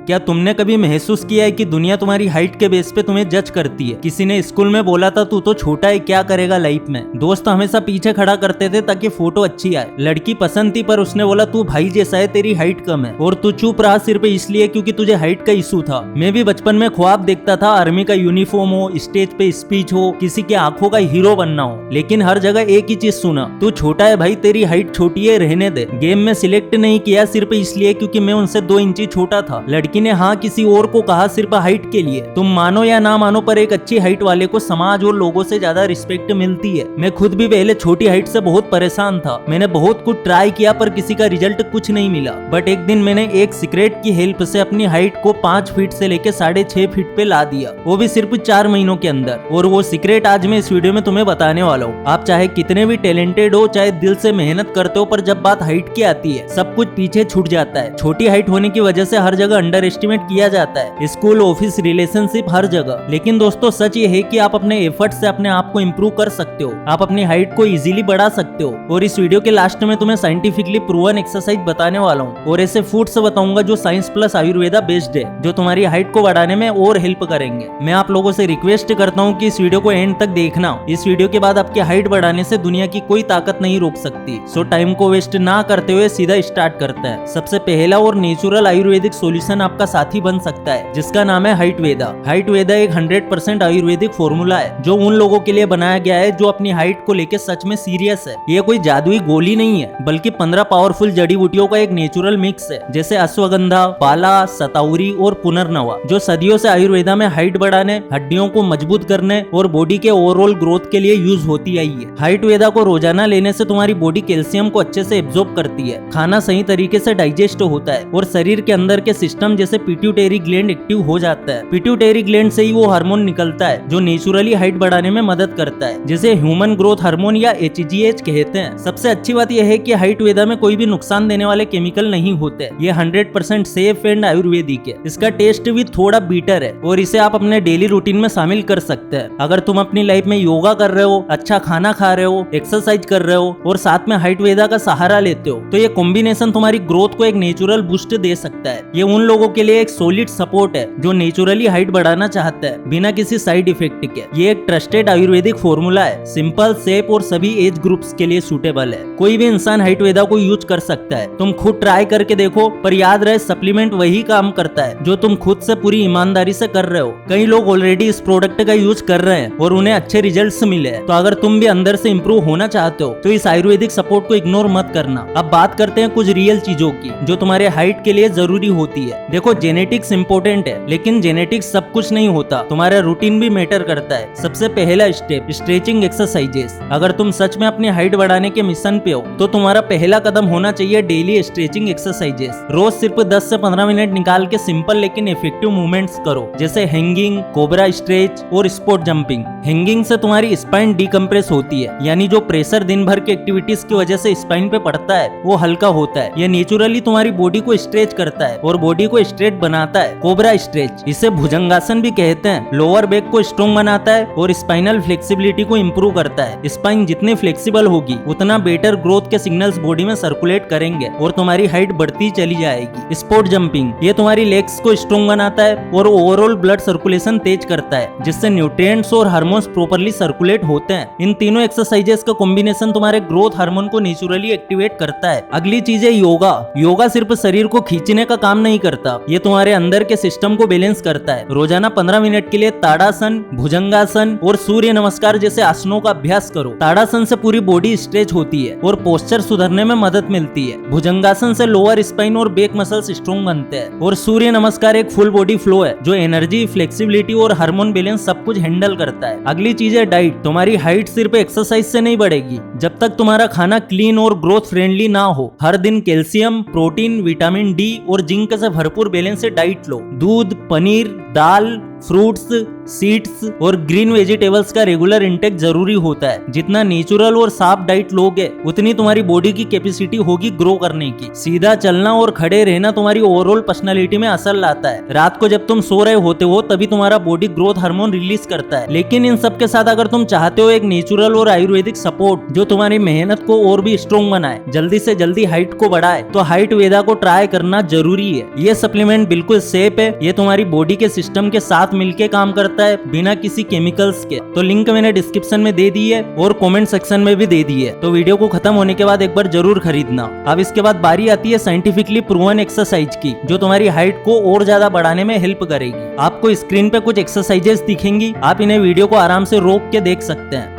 क्या तुमने कभी महसूस किया है कि दुनिया तुम्हारी हाइट के बेस पे तुम्हें जज करती है? किसी ने स्कूल में बोला था तू तो छोटा है, क्या करेगा लाइफ में। दोस्त हमेशा पीछे खड़ा करते थे ताकि फोटो अच्छी आए। लड़की पसंद थी पर उसने बोला तू भाई जैसा है, तेरी हाइट कम है, और तू चुप रहा सिर्फ इसलिए क्योंकि तुझे हाइट का इशू था। मैं भी बचपन में ख्वाब देखता था आर्मी का यूनिफॉर्म हो, स्टेज पे स्पीच हो, किसी की आंखों का हीरो बनना हो, लेकिन हर जगह एक ही चीज सुना, तू छोटा है भाई, तेरी हाइट छोटी है, रहने दे। गेम में सिलेक्ट नहीं किया सिर्फ इसलिए क्योंकि मैं उनसे 2 इंची छोटा था। लड़की ने हाँ किसी और को कहा सिर्फ हाइट के लिए। तुम मानो या ना मानो पर एक अच्छी हाइट वाले को समाज और लोगों से ज्यादा रिस्पेक्ट मिलती है। मैं खुद भी पहले छोटी हाइट से बहुत परेशान था। मैंने बहुत कुछ ट्राई किया पर किसी का रिजल्ट कुछ नहीं मिला। बट एक दिन मैंने एक सीक्रेट की हेल्प से अपनी हाइट को 5 फीट से लेके 6.5 फीट पे ला दिया, वो भी सिर्फ 4 महीनों के अंदर। और वो सीक्रेट आज मैं इस वीडियो में तुम्हें बताने वाला हूँ। आप चाहे कितने भी टैलेंटेड हो, चाहे दिल से मेहनत करते हो, पर जब बात हाइट की आती है सब कुछ पीछे छूट जाता है। छोटी हाइट होने की वजह से हर जगह अंडर एस्टिमेट किया जाता है, स्कूल, ऑफिस, रिलेशनशिप, हर जगह। लेकिन दोस्तों सच ये है कि आप अपने एफर्ट से अपने आप को इम्प्रूव कर सकते हो। आप अपनी हाइट को इजीली बढ़ा सकते हो। और इस वीडियो के लास्ट में तुम्हें साइंटिफिकली प्रूवन एक्सरसाइज बताने वाला हूँ और ऐसे फूड्स बताऊंगा जो साइंस प्लस आयुर्वेदा बेस्ड है, जो तुम्हारी हाइट को बढ़ाने में और हेल्प करेंगे। मैं आप लोगों से रिक्वेस्ट करता हूँ कि इस वीडियो को एंड तक देखना। इस वीडियो के बाद आपकी हाइट बढ़ाने से दुनिया की कोई ताकत नहीं रोक सकती। सो टाइम को वेस्ट ना करते हुए सीधा स्टार्ट करते हैं। सबसे पहला और नेचुरल आयुर्वेदिक सॉल्यूशन आपका साथी बन सकता है, जिसका नाम है हाइट वेदा। हाइट वेदा एक 100% आयुर्वेदिक फॉर्मूला है जो उन लोगों के लिए बनाया गया है जो अपनी हाइट को लेकर सच में सीरियस है। ये कोई जादुई गोली नहीं है, बल्कि 15 पावरफुल जड़ी बूटियों का एक नेचुरल मिक्स है, जैसे अश्वगंधा, पाला, सताउरी और पुनर्नवा, जो सदियों से आयुर्वेदा में हाइट बढ़ाने, हड्डियों को मजबूत करने और बॉडी के ओवरऑल ग्रोथ के लिए यूज होती आई है। हाइट वेदा को रोजाना लेने से तुम्हारी बॉडी कैल्शियम को अच्छे से एब्जॉर्ब करती है, खाना सही तरीके से डाइजेस्ट होता है और शरीर के अंदर के सिस्टम जैसे पिट्यूटरी ग्लैंड एक्टिव हो जाता है। पिट्यूटरी ग्लैंड से ही वो हार्मोन निकलता है जो नेचुरली हाइट बढ़ाने में मदद करता है, जिसे ह्यूमन ग्रोथ हार्मोन या HGH कहते हैं। सबसे अच्छी बात यह है कि हाइट वेदा में कोई भी नुकसान देने वाले केमिकल नहीं होते। ये 100% सेफ एंड आयुर्वेदिक है। इसका टेस्ट भी थोड़ा बीटर है और इसे आप अपने डेली रूटीन में शामिल कर सकते हैं। अगर तुम अपनी लाइफ में योगा कर रहे हो, अच्छा खाना खा रहे हो, एक्सरसाइज कर रहे हो और साथ में हाइट वेदा का सहारा लेते हो, तो ये कॉम्बिनेशन तुम्हारी ग्रोथ को एक नेचुरल बूस्ट दे सकता है। ये उन लोगों के लिए एक सॉलिड सपोर्ट है जो नेचुरली हाइट बढ़ाना चाहता है बिना किसी साइड इफेक्ट के। ये एक ट्रस्टेड आयुर्वेदिक फॉर्मूला है, सिंपल, सेफ और सभी एज ग्रुप्स के लिए सूटेबल है। कोई भी इंसान हाइट वेदा को यूज कर सकता है। तुम खुद ट्राई करके देखो, पर याद रहे सप्लीमेंट वही काम करता है जो तुम खुद से पूरी ईमानदारी से कर रहे हो। कई लोग ऑलरेडी इस प्रोडक्ट का यूज कर रहे हैं और उन्हें अच्छे रिजल्ट्स मिले हैं। तो अगर तुम भी अंदर से इंप्रूव होना चाहते हो तो इस आयुर्वेदिक सपोर्ट को इग्नोर मत करना। अब बात करते हैं कुछ रियल चीजों की जो तुम्हारे हाइट के लिए जरूरी होती है। देखो, जेनेटिक्स इंपॉर्टेंट है, लेकिन जेनेटिक्स सब कुछ नहीं होता। तुम्हारा रूटीन भी मैटर करता है। सबसे पहला स्टेप, स्ट्रेचिंग एक्सरसाइजेस। अगर तुम सच में अपनी हाइट बढ़ाने के मिशन पे हो तो तुम्हारा पहला कदम होना चाहिए डेली स्ट्रेचिंग एक्सरसाइजेस। रोज सिर्फ 10 से 15 मिनट निकाल के सिंपल लेकिन इफेक्टिव मूवमेंट्स करो, जैसे हैंगिंग, कोबरा स्ट्रेच और स्पोर्ट जंपिंग। हैंगिंग से तुम्हारी स्पाइन डिकम्प्रेस होती है, यानी जो प्रेशर दिन भर की एक्टिविटीज की वजह से स्पाइन पे पड़ता है वो हल्का होता है। ये नेचुरली तुम्हारी बॉडी को स्ट्रेच करता है और बॉडी को स्ट्रेट बनाता है। कोबरा स्ट्रेच, इसे भुजंगासन भी कहते हैं, लोअर बैक को स्ट्रॉन्ग बनाता है और स्पाइनल फ्लेक्सिबिलिटी को इंप्रूव करता है। स्पाइन जितनी फ्लेक्सिबल होगी उतना बेटर ग्रोथ के सिग्नल्स बॉडी में सर्कुलेट करेंगे और तुम्हारी हाइट बढ़ती चली जाएगी। स्पोर्ट जंपिंग, ये तुम्हारी लेग्स को स्ट्रॉन्ग बनाता है और ओवरऑल ब्लड सर्कुलेशन तेज करता है, जिससे न्यूट्रिएंट्स और हार्मोन्स प्रॉपर्ली सर्कुलेट होते हैं। इन तीनों एक्सरसाइजेस का कॉम्बिनेशन तुम्हारे ग्रोथ हार्मोन को नेचुरली एक्टिवेट करता है। अगली चीज है योगा। योगा सिर्फ शरीर को खींचने का काम नहीं करता, ये तुम्हारे अंदर के सिस्टम को बैलेंस करता है। रोजाना 15 मिनट के लिए ताड़ासन, भुजंगासन और सूर्य नमस्कार जैसे आसनों का अभ्यास करो। ताड़ासन से पूरी बॉडी स्ट्रेच होती है और पोस्चर सुधरने में मदद मिलती है। भुजंगासन से लोअर स्पाइन और बैक मसल्स स्ट्रॉन्ग बनते हैं और सूर्य नमस्कार एक फुल बॉडी फ्लो है जो एनर्जी, फ्लेक्सिबिलिटी और हार्मोन बैलेंस सब कुछ हैंडल करता है। अगली चीज है डाइट। तुम्हारी हाइट सिर्फ एक्सरसाइज से नहीं बढ़ेगी जब तक तुम्हारा खाना क्लीन और ग्रोथ फ्रेंडली ना हो। हर दिन कैल्शियम, प्रोटीन, विटामिन डी और जिंक से भरपूर बैलेंस से डाइट लो। दूध, पनीर, दाल फ्रूट्स, सीड्स और ग्रीन वेजिटेबल्स का रेगुलर इंटेक जरूरी होता है। जितना नेचुरल और साफ डाइट लोगे उतनी तुम्हारी बॉडी की कैपेसिटी होगी ग्रो करने की। सीधा चलना और खड़े रहना तुम्हारी ओवरऑल पर्सनालिटी में असर लाता है। रात को जब तुम सो रहे होते हो तभी तुम्हारा बॉडी ग्रोथ हार्मोन रिलीज करता है। लेकिन इन सब के साथ अगर तुम चाहते हो एक नेचुरल और आयुर्वेदिक सपोर्ट जो तुम्हारी मेहनत को और भी स्ट्रॉन्ग बनाए, जल्दी से जल्दी हाइट को बढ़ाए, तो हाइट वेदा को ट्राई करना जरूरी है। ये सप्लीमेंट बिल्कुल सेफ है। ये तुम्हारी बॉडी के सिस्टम के साथ मिलके काम करता है बिना किसी केमिकल्स के। तो लिंक मैंने डिस्क्रिप्शन में दे दी है और कमेंट सेक्शन में भी दे दी है। तो वीडियो को खत्म होने के बाद एक बार जरूर खरीदना। अब इसके बाद बारी आती है साइंटिफिकली प्रूवन एक्सरसाइज की जो तुम्हारी हाइट को और ज्यादा बढ़ाने में हेल्प करेगी। आपको स्क्रीन पे कुछ एक्सरसाइजेस दिखेंगी, आप इन्हें वीडियो को आराम से रोक के देख सकते हैं।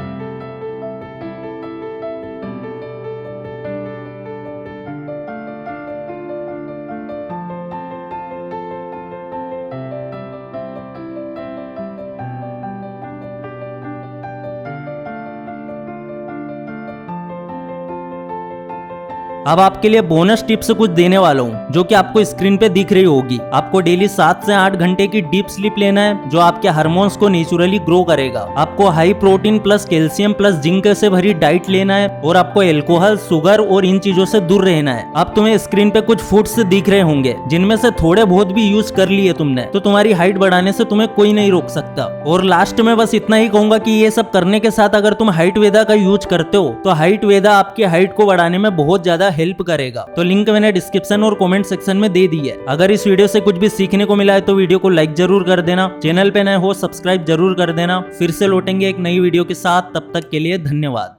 अब आपके लिए बोनस टिप्स कुछ देने वाला हूँ जो कि आपको स्क्रीन पे दिख रही होगी। आपको डेली 7 से 8 घंटे की डीप स्लीप लेना है जो आपके हार्मोन्स को नेचुरली ग्रो करेगा। आपको high protein plus calcium plus zinc से भरी डाइट लेना है और आपको अल्कोहल, शुगर और इन चीजों से दूर रहना है। अब तुम्हें स्क्रीन पे कुछ फूड्स दिख रहे होंगे जिनमें से थोड़े बहुत भी यूज कर लिए तुमने तो तुम्हारी हाइट बढ़ाने से तुम्हें कोई नहीं रोक सकता। और लास्ट में बस इतना ही कहूंगा कि ये सब करने के साथ अगर तुम हाइट वेदा का यूज करते हो तो हाइट वेदा आपकी हाइट को बढ़ाने में बहुत ज्यादा हेल्प करेगा। तो लिंक मैंने डिस्क्रिप्शन और कमेंट सेक्शन में दे दी है। अगर इस वीडियो से कुछ भी सीखने को मिला है तो वीडियो को लाइक जरूर कर देना। चैनल पे नए हो सब्सक्राइब जरूर कर देना। फिर से लौटेंगे एक नई वीडियो के साथ, तब तक के लिए धन्यवाद।